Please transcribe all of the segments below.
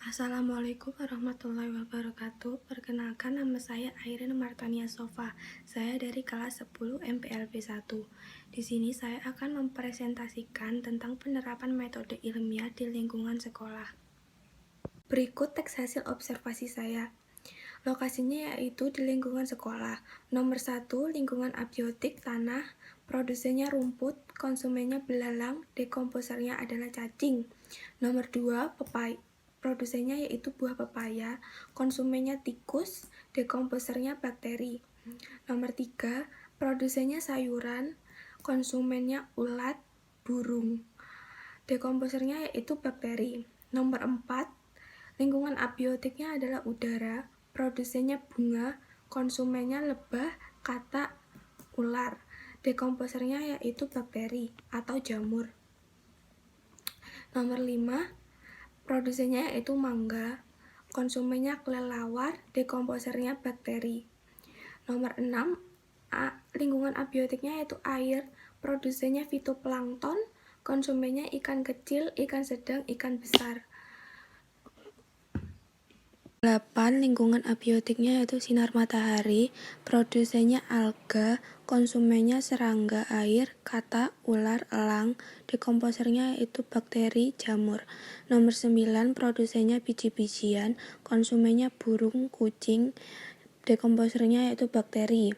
Assalamualaikum warahmatullahi wabarakatuh. Perkenalkan, nama saya Airin Martania Sofa. Saya dari kelas 10 MPLB 1. Di sini saya akan mempresentasikan tentang penerapan metode ilmiah di lingkungan sekolah. Berikut teks hasil observasi saya. Lokasinya yaitu di lingkungan sekolah. Nomor 1, lingkungan abiotik tanah, produsennya rumput, konsumennya belalang, dekomposernya adalah cacing. Nomor 2, produsennya yaitu buah pepaya, konsumennya tikus, dekomposernya bakteri. Nomor 3, produsennya sayuran, konsumennya ulat, burung. Dekomposernya yaitu bakteri. Nomor 4, lingkungan abiotiknya adalah udara, produsennya bunga, konsumennya lebah, katak, ular. Dekomposernya yaitu bakteri atau jamur. Nomor 5, produsennya yaitu mangga, konsumennya kelelawar, dekomposernya bakteri. Nomor 6, lingkungan abiotiknya yaitu air, produsennya fitoplankton, konsumennya ikan kecil, ikan sedang, ikan besar. 8, lingkungan abiotiknya yaitu sinar matahari, produsennya alga, konsumennya serangga air, katak, ular, elang, dekomposernya yaitu bakteri, jamur. Nomor 9, produsennya biji-bijian, konsumennya burung, kucing, dekomposernya yaitu bakteri.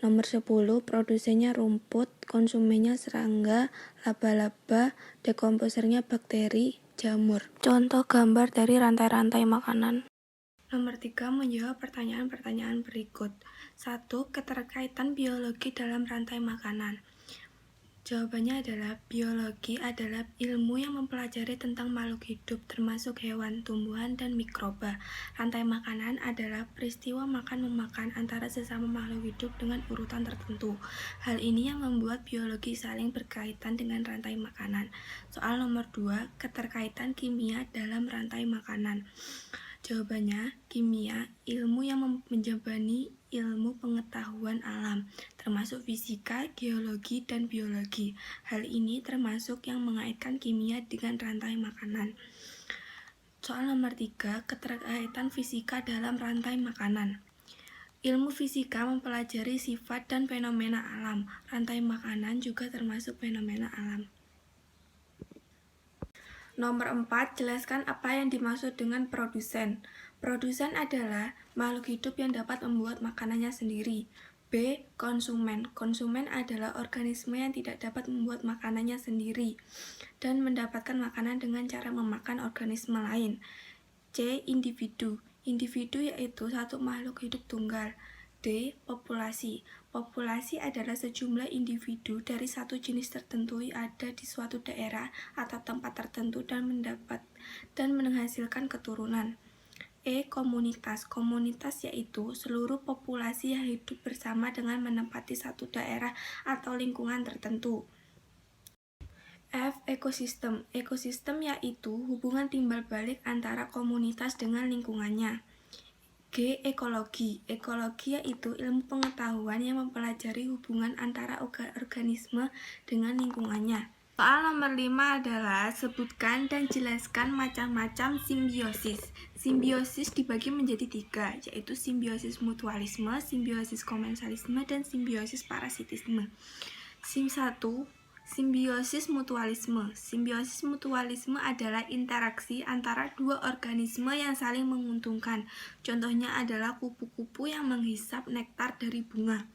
Nomor 10, produsennya rumput, konsumennya serangga, laba-laba, dekomposernya bakteri, jamur. Contoh gambar dari rantai-rantai makanan. Nomor 3, menjawab pertanyaan-pertanyaan berikut. 1. Keterkaitan biologi dalam rantai makanan. Jawabannya adalah biologi adalah ilmu yang mempelajari tentang makhluk hidup termasuk hewan, tumbuhan, dan mikroba. Rantai makanan adalah peristiwa makan-memakan antara sesama makhluk hidup dengan urutan tertentu. Hal ini yang membuat biologi saling berkaitan dengan rantai makanan. Soal nomor 2, keterkaitan kimia dalam rantai makanan. Jawabannya, kimia, ilmu yang menjabani ilmu pengetahuan alam, termasuk fisika, geologi, dan biologi. Hal ini termasuk yang mengaitkan kimia dengan rantai makanan. Soal nomor 3, keterkaitan fisika dalam rantai makanan. Ilmu fisika mempelajari sifat dan fenomena alam. Rantai makanan juga termasuk fenomena alam. Nomor 4, jelaskan apa yang dimaksud dengan produsen. Produsen adalah makhluk hidup yang dapat membuat makanannya sendiri. B. Konsumen. Konsumen adalah organisme yang tidak dapat membuat makanannya sendiri dan mendapatkan makanan dengan cara memakan organisme lain. C. Individu. Individu yaitu satu makhluk hidup tunggal. D. Populasi. Populasi adalah sejumlah individu dari satu jenis tertentu yang ada di suatu daerah atau tempat tertentu dan menghasilkan keturunan. E. Komunitas. Komunitas yaitu seluruh populasi yang hidup bersama dengan menempati satu daerah atau lingkungan tertentu. F. Ekosistem. Ekosistem yaitu hubungan timbal balik antara komunitas dengan lingkungannya. G. Ekologi. Ekologi yaitu ilmu pengetahuan yang mempelajari hubungan antara organisme dengan lingkungannya. Soal nomor 5 adalah sebutkan dan jelaskan macam-macam simbiosis. Simbiosis dibagi menjadi 3, yaitu simbiosis mutualisme, simbiosis komensalisme, dan simbiosis parasitisme. Sim 1, simbiosis mutualisme. Simbiosis mutualisme adalah interaksi antara dua organisme yang saling menguntungkan. Contohnya adalah kupu-kupu yang menghisap nektar dari bunga.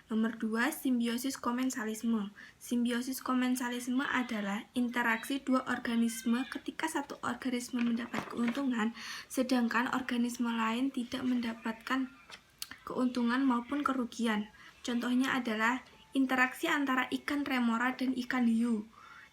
Nomor 2, simbiosis komensalisme. Simbiosis komensalisme adalah interaksi dua organisme ketika satu organisme mendapat keuntungan, sedangkan organisme lain tidak mendapatkan keuntungan maupun kerugian. Contohnya adalah interaksi antara ikan remora dan ikan hiu.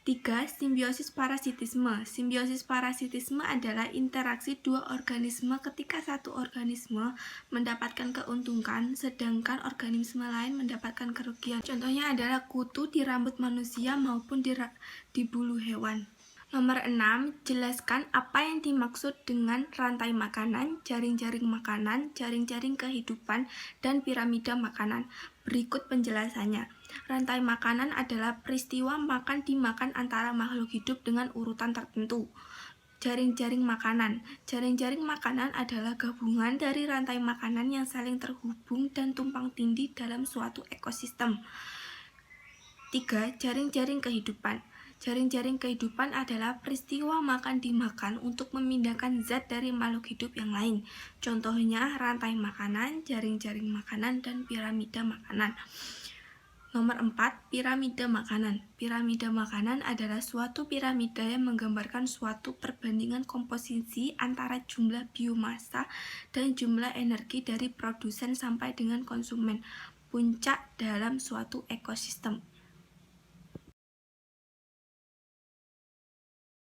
3. Simbiosis parasitisme. Simbiosis parasitisme adalah interaksi dua organisme ketika satu organisme mendapatkan keuntungan, sedangkan organisme lain mendapatkan kerugian. Contohnya adalah kutu di rambut manusia maupun di bulu hewan. Nomor 6, jelaskan apa yang dimaksud dengan rantai makanan, jaring-jaring makanan, jaring-jaring kehidupan, dan piramida makanan. Berikut penjelasannya. Rantai makanan adalah peristiwa makan dimakan antara makhluk hidup dengan urutan tertentu. Jaring-jaring makanan. Jaring-jaring makanan adalah gabungan dari rantai makanan yang saling terhubung dan tumpang tindih dalam suatu ekosistem. 3. Jaring-jaring kehidupan. Jaring-jaring kehidupan adalah peristiwa makan dimakan untuk memindahkan zat dari makhluk hidup yang lain. Contohnya rantai makanan, jaring-jaring makanan, dan piramida makanan. Nomor 4, piramida makanan. Piramida makanan adalah suatu piramida yang menggambarkan suatu perbandingan komposisi antara jumlah biomasa dan jumlah energi dari produsen sampai dengan konsumen, puncak dalam suatu ekosistem.